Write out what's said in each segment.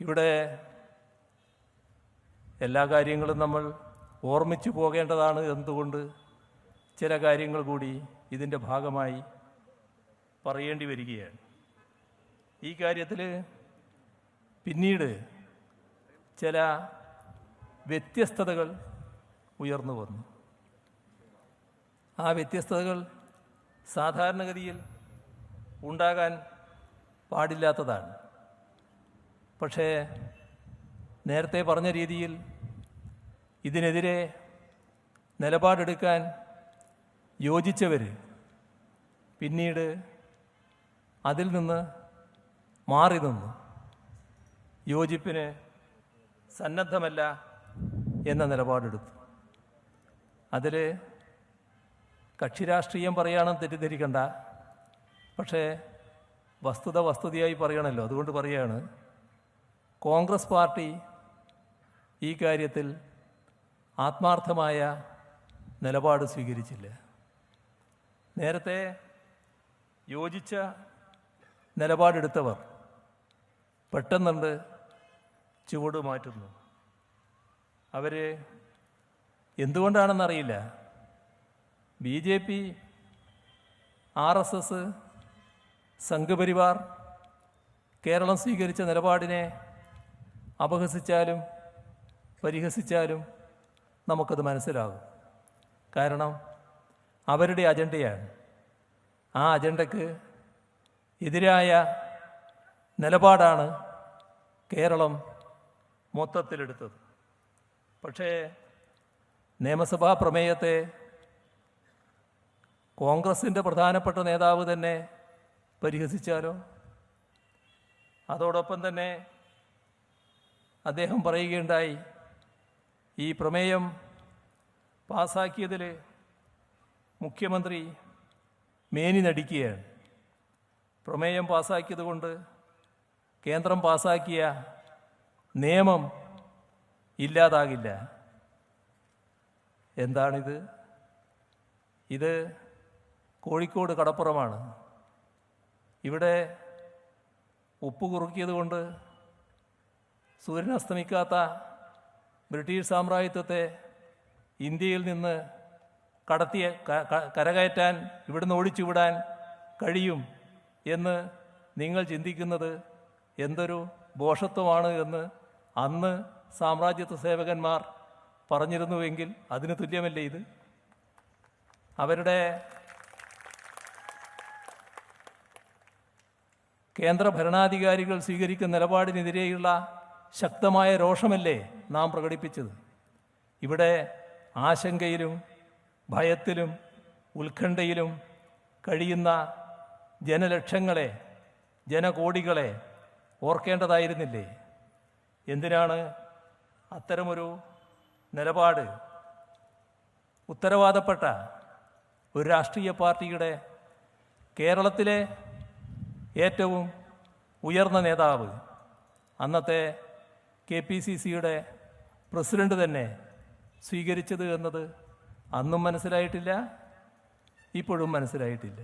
ഇവിടെ എല്ലാ കാര്യങ്ങളും നമ്മൾ ഓർമ്മിച്ചു പോകേണ്ടതാണ്. എന്തുകൊണ്ട് ചില കാര്യങ്ങൾ കൂടി ഇതിൻ്റെ ഭാഗമായി പറയേണ്ടി വരികയാണ്. ഈ കാര്യത്തിൽ പിന്നീട് ചില വ്യത്യസ്തതകൾ ഉയർന്നു വന്നു. ആ വ്യത്യസ്തതകൾ സാധാരണഗതിയിൽ ഉണ്ടാകാൻ പാടില്ലാത്തതാണ്. പക്ഷേ നേരത്തെ പറഞ്ഞ രീതിയിൽ ഇതിനെതിരെ നിലപാടെടുക്കാൻ യോജിച്ചവർ പിന്നീട് അതിൽ നിന്ന് മാറി നിന്നു. യോജിപ്പിന് സന്നദ്ധമല്ല എന്ന നിലപാടെടുത്തു. അതിൽ കക്ഷിരാഷ്ട്രീയം പറയുകയാണെന്ന് തെറ്റിദ്ധരിക്കണ്ട. പക്ഷേ വസ്തുതയായി പറയണമല്ലോ. അതുകൊണ്ട് പറയുകയാണ്, കോൺഗ്രസ് പാർട്ടി ഈ കാര്യത്തിൽ ആത്മാർത്ഥമായ നിലപാട് സ്വീകരിച്ചില്ല. നേരത്തെ യോജിച്ച നിലപാടെടുത്തവർ പെട്ടെന്നുണ്ട് ചുവട് മാറ്റുന്നു. അവർ എന്തുകൊണ്ടാണെന്നറിയില്ല. BJP, RSS, സംഘപരിവാർ കേരളം സ്വീകരിച്ച നിലപാടിനെ അപഹസിച്ചാലും പരിഹസിച്ചാലും നമുക്കത് മനസ്സിലാകും. കാരണം അവരുടെ അജണ്ടയാണ്. ആ അജണ്ടയ്ക്ക് എതിരായ നിലപാടാണ് കേരളം മൊത്തത്തിലെടുത്തത്. പക്ഷേ നിയമസഭാ പ്രമേയത്തെ കോൺഗ്രസിൻ്റെ പ്രധാനപ്പെട്ട നേതാവ് തന്നെ പരിഹസിച്ചാലോ? അതോടൊപ്പം തന്നെ അദ്ദേഹം പറയുകയുണ്ടായി, ഈ പ്രമേയം പാസാക്കിയതിൽ മുഖ്യമന്ത്രി മേനി നടിക്കുകയാണ്. പ്രമേയം പാസാക്കിയതുകൊണ്ട് കേന്ദ്രം പാസാക്കിയ നിയമം ഇല്ലാതാകില്ല. എന്താണിത്? ഇത് കോഴിക്കോട് കടപ്പുറമാണ്. ഇവിടെ ഉപ്പ് കുറുക്കിയത് കൊണ്ട് സൂര്യൻ അസ്തമിക്കാത്ത ബ്രിട്ടീഷ് സാമ്രാജ്യത്വത്തെ ഇന്ത്യയിൽ നിന്ന് കരകയറ്റാൻ, ഇവിടുന്ന് ഓടിച്ചുവിടാൻ കഴിയും എന്ന് നിങ്ങൾ ചിന്തിക്കുന്നത് എന്തൊരു ഭോഷത്വമാണ് എന്ന് അന്ന് സാമ്രാജ്യത്വ സേവകന്മാർ പറഞ്ഞിരുന്നുവെങ്കിൽ അതിന് തുല്യമല്ലേ ഇത്? അവരുടെ കേന്ദ്ര ഭരണാധികാരികൾ സ്വീകരിക്കുന്ന നിലപാടിനെതിരെയുള്ള ശക്തമായ രോഷമല്ലേ നാം പ്രകടിപ്പിച്ചത്? ഇവിടെ ആശങ്കയിലും ഭയത്തിലും ഉത്കണ്ഠയിലും കഴിയുന്ന ജനലക്ഷങ്ങളെ, ജനകോടികളെ ഓർക്കേണ്ടതായിരുന്നില്ലേ? എന്തിനാണ് അത്തരമൊരു നിലപാട് ഉത്തരവാദപ്പെട്ട ഒരു രാഷ്ട്രീയ പാർട്ടിയുടെ കേരളത്തിലെ ഏറ്റവും ഉയർന്ന നേതാവ്, അന്നത്തെ KPCCയുടെ പ്രസിഡന്റ് തന്നെ സ്വീകരിച്ചത് എന്നത് അന്നും മനസ്സിലായിട്ടില്ല, ഇപ്പോഴും മനസ്സിലായിട്ടില്ല.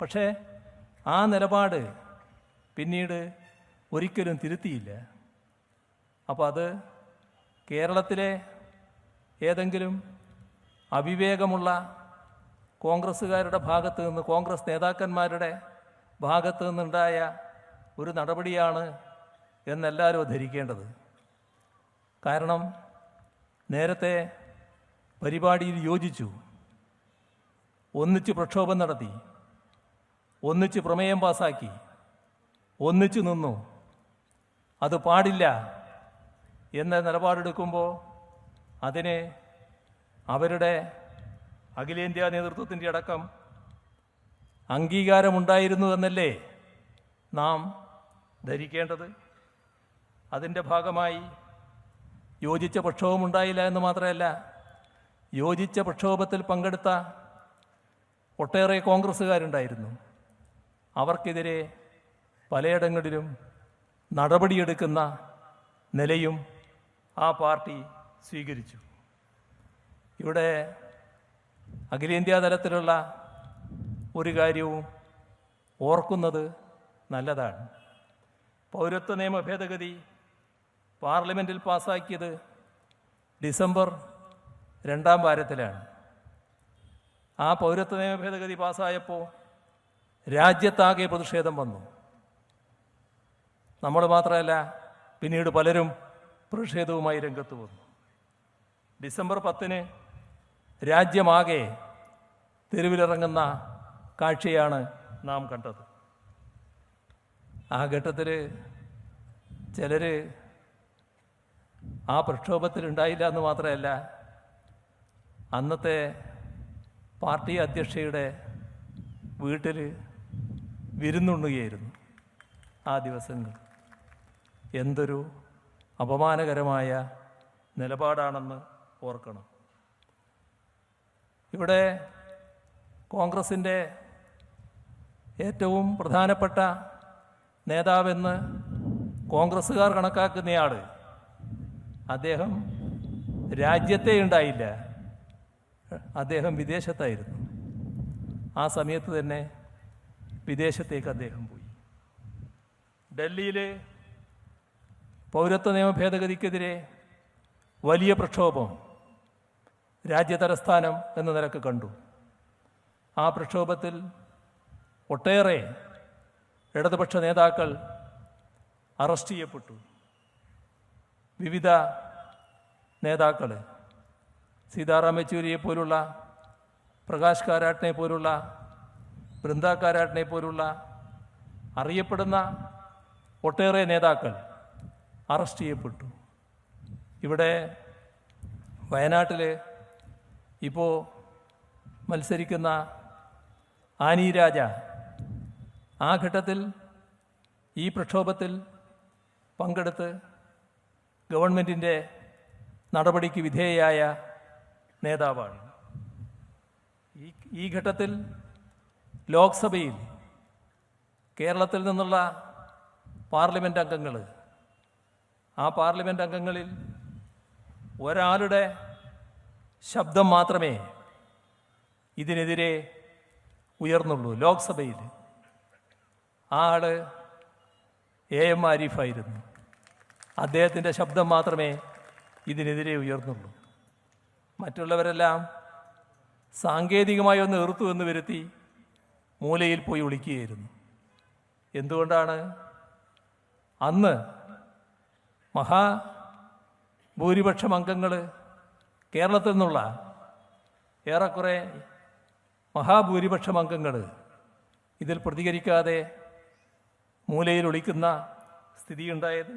പക്ഷേ ആ നിലപാട് പിന്നീട് ഒരിക്കലും തിരുത്തിയില്ല. അപ്പോൾ അത് കേരളത്തിലെ ഏതെങ്കിലും അവിവേകമുള്ള കോൺഗ്രസ്സുകാരുടെ ഭാഗത്ത് നിന്ന്, കോൺഗ്രസ് നേതാക്കന്മാരുടെ ഭാഗത്തു നിന്നുണ്ടായ ഒരു നടപടിയാണ് എന്നെല്ലാവരും ധരിക്കേണ്ടത്. കാരണം നേരത്തെ പരിപാടിയിൽ യോജിച്ചു, ഒന്നിച്ച് പ്രക്ഷോഭം നടത്തി, ഒന്നിച്ച് പ്രമേയം പാസാക്കി, ഒന്നിച്ചു നിന്നു. അത് പാടില്ല എന്ന നിലപാടെടുക്കുമ്പോൾ അതിന് അവരുടെ അഖിലേന്ത്യാ നേതൃത്വത്തിൻ്റെ അടക്കം അംഗീകാരമുണ്ടായിരുന്നു എന്നല്ലേ നാം ധരിക്കേണ്ടത്? അതിൻ്റെ ഭാഗമായി യോജിച്ച പ്രക്ഷോഭമുണ്ടായില്ല എന്ന് മാത്രമല്ല, യോജിച്ച പ്രക്ഷോഭത്തിൽ പങ്കെടുത്ത ഒട്ടേറെ കോൺഗ്രസ്സുകാരുണ്ടായിരുന്നു. അവർക്കെതിരെ പലയിടങ്ങളിലും നടപടിയെടുക്കുന്ന നിലയും ആ പാർട്ടി സ്വീകരിച്ചു. ഇവിടെ അഖിലേന്ത്യാ തലത്തിലുള്ള ഒരു കാര്യവും ഓർക്കുന്നത് നല്ലതാണ്. പൗരത്വ നിയമ ഭേദഗതി പാർലമെൻറ്റിൽ പാസ്സാക്കിയത് ഡിസംബർ 2 വാരത്തിലാണ്. ആ പൗരത്വ നിയമ ഭേദഗതി പാസ്സായപ്പോൾ രാജ്യത്താകെ പ്രതിഷേധം വന്നു. നമ്മൾ മാത്രമല്ല, പിന്നീട് പലരും പ്രതിഷേധവുമായി രംഗത്ത് വന്നു. ഡിസംബർ 10 രാജ്യമാകെ തെരുവിലിറങ്ങുന്ന കാഴ്ചയാണ് നാം കണ്ടത്. ആ ഘട്ടത്തിൽ ചിലർ ആ പ്രക്ഷോഭത്തിലുണ്ടായില്ല എന്ന് മാത്രമല്ല, അന്നത്തെ പാർട്ടി അധ്യക്ഷയുടെ വീട്ടിൽ വിരുന്നുണ്ണുകയായിരുന്നു ആ ദിവസങ്ങൾ. എന്തൊരു അപമാനകരമായ നിലപാടാണെന്ന് ഓർക്കണം. ഇവിടെ കോൺഗ്രസിൻ്റെ ഏറ്റവും പ്രധാനപ്പെട്ട നേതാവെന്ന് കോൺഗ്രസ്സുകാർ കണക്കാക്കുന്നയാൾ, അദ്ദേഹം രാജ്യത്തെ ഉണ്ടായില്ല, അദ്ദേഹം വിദേശത്തായിരുന്നു. ആ സമയത്ത് തന്നെ വിദേശത്തേക്ക് അദ്ദേഹം പോയി. ഡൽഹിയിൽ പൗരത്വ നിയമ ഭേദഗതിക്കെതിരെ വലിയ പ്രക്ഷോഭം രാജ്യതലസ്ഥാനം എന്ന നിലക്ക് കണ്ടു. ആ പ്രക്ഷോഭത്തിൽ ഒട്ടേറെ ഇടതുപക്ഷ നേതാക്കൾ അറസ്റ്റ് ചെയ്യപ്പെട്ടു. വിവിധ നേതാക്കൾ, സീതാറാം യെച്ചൂരിയെ പോലുള്ള, പ്രകാശ് കാരാട്ടിനെ പോലുള്ള, ബൃന്ദ കാരാട്ടിനെ പോലുള്ള അറിയപ്പെടുന്ന ഒട്ടേറെ നേതാക്കൾ അറസ്റ്റ് ചെയ്യപ്പെട്ടു. ഇവിടെ വയനാട്ടിൽ ഇപ്പോൾ മത്സരിക്കുന്ന ആനി രാജ ആ ഘട്ടത്തിൽ ഈ പ്രക്ഷോഭത്തിൽ പങ്കെടുത്ത് ഗവൺമെൻറ്റിൻ്റെ നടപടിക്ക് വിധേയയായ നേതാവാണ്. ഈ ഘട്ടത്തിൽ ലോക്സഭയിൽ കേരളത്തിൽ നിന്നുള്ള പാർലമെൻറ്റ് അംഗങ്ങൾ, ആ പാർലമെൻറ്റ് അംഗങ്ങളിൽ ഒരാളുടെ ശബ്ദം മാത്രമേ ഇതിനെതിരെ ഉയർന്നുള്ളൂ. ലോക്സഭയിൽ ആ ആൾ AM ആരിഫായിരുന്നു. അദ്ദേഹത്തിൻ്റെ ശബ്ദം മാത്രമേ ഇതിനെതിരെ ഉയർന്നുള്ളൂ. മറ്റുള്ളവരെല്ലാം സാങ്കേതികമായി ഒന്ന് എറുത്തു എന്ന് വരുത്തി മൂലയിൽ പോയി ഒളിക്കുകയായിരുന്നു. എന്തുകൊണ്ടാണ്? അന്ന് മഹാഭൂരിപക്ഷം അംഗങ്ങൾ, കേരളത്തിൽ നിന്നുള്ള ഏറെക്കുറെ മഹാഭൂരിപക്ഷം അംഗങ്ങൾ ഇതിൽ പ്രതികരിക്കാതെ മൂലയിൽ ഒളിക്കുന്ന സ്ഥിതിയുണ്ടായത്.